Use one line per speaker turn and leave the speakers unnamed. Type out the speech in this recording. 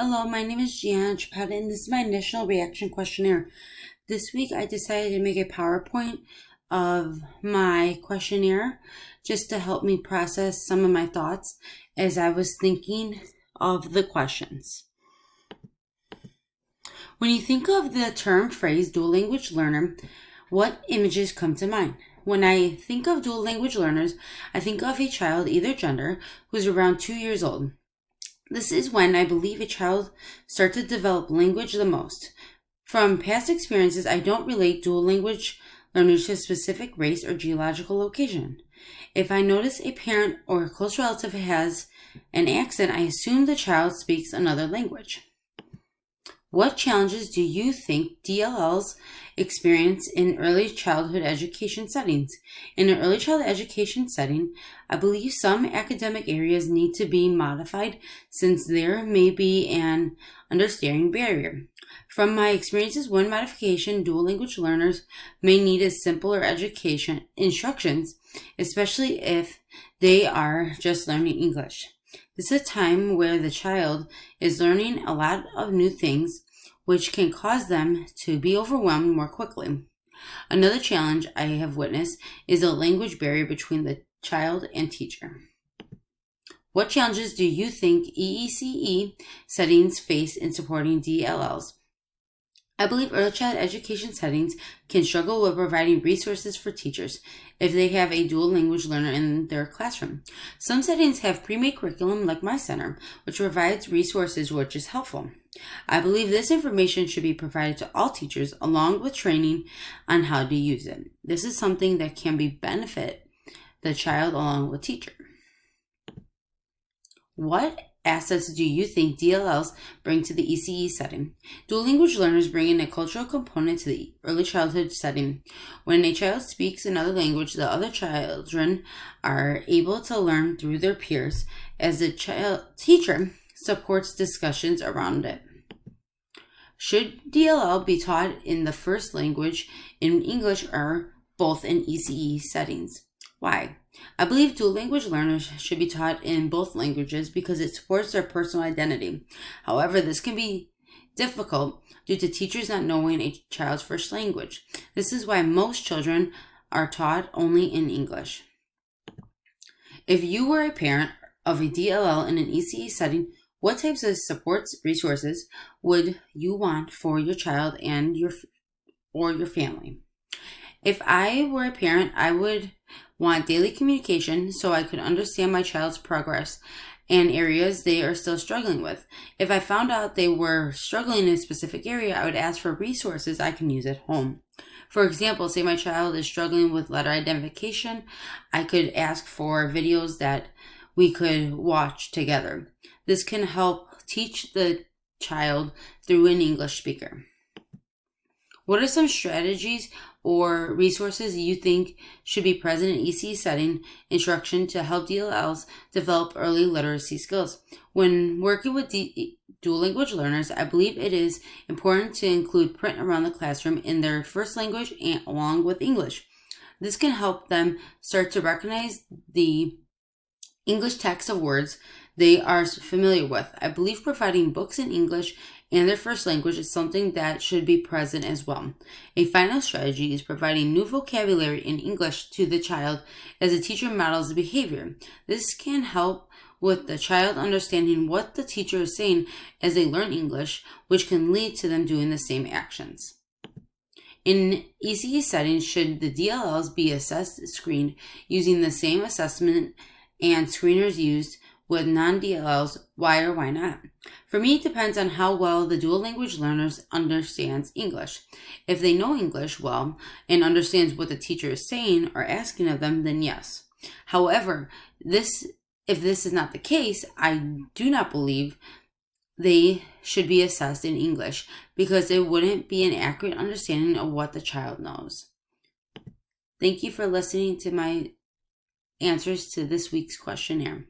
Hello, my name is Gianna Chapata, and this is my initial reaction questionnaire. This week I decided to make a PowerPoint of my questionnaire just to help me process some of my thoughts as I was thinking of the questions. When you think of the term phrase dual language learner, what images come to mind? When I think of dual language learners, I think of a child, either gender, who's around 2 years old. This is when I believe a child starts to develop language the most. From past experiences, I don't relate dual language learners to a specific race or geological location. If I notice a parent or a close relative has an accent, I assume the child speaks another language. What challenges do you think DLLs experience in early childhood education settings? In an early childhood education setting, I believe some academic areas need to be modified since there may be an understanding barrier. From my experiences, one modification dual language learners may need is simpler education instructions, especially if they are just learning English. This is a time where the child is learning a lot of new things, which can cause them to be overwhelmed more quickly. Another challenge I have witnessed is a language barrier between the child and teacher. What challenges do you think ECD settings face in supporting DLLs? I believe early child education settings can struggle with providing resources for teachers if they have a dual language learner in their classroom. Some settings have pre-made curriculum like my center, which provides resources which is helpful. I believe this information should be provided to all teachers along with training on how to use it. This is something that can benefit the child along with teacher. What assets do you think DLLs bring to the ECE setting? Dual language learners bring in a cultural component to the early childhood setting. When a child speaks another language, the other children are able to learn through their peers as the teacher supports discussions around it. Should DLL be taught in the first language in English or both in ECE settings? Why? I believe dual language learners should be taught in both languages because it supports their personal identity. However, this can be difficult due to teachers not knowing a child's first language. This is why most children are taught only in English. If you were a parent of a DLL in an ECE setting, what types of supports resources would you want for your child and your family? If I were a parent, I would want daily communication so I could understand my child's progress and areas they are still struggling with. If I found out they were struggling in a specific area, I would ask for resources I can use at home. For example, say my child is struggling with letter identification, I could ask for videos that we could watch together. This can help teach the child through an English speaker. What are some strategies or resources you think should be present in ECE setting instruction to help DLLs develop early literacy skills? When working with dual language learners, I believe it is important to include print around the classroom in their first language and along with English. This can help them start to recognize the English text of words they are familiar with. I believe providing books in English and their first language is something that should be present as well. A final strategy is providing new vocabulary in English to the child as the teacher models the behavior. This can help with the child understanding what the teacher is saying as they learn English, which can lead to them doing the same actions. In ECE settings, should the DLLs be assessed and screened using the same assessment and screeners used with non-DLLs? Why or why not? For me, it depends on how well the dual language learners understands English. If they know English well and understands what the teacher is saying or asking of them, then yes. However, if this is not the case, I do not believe they should be assessed in English because it wouldn't be an accurate understanding of what the child knows. Thank you for listening to my answers to this week's questionnaire.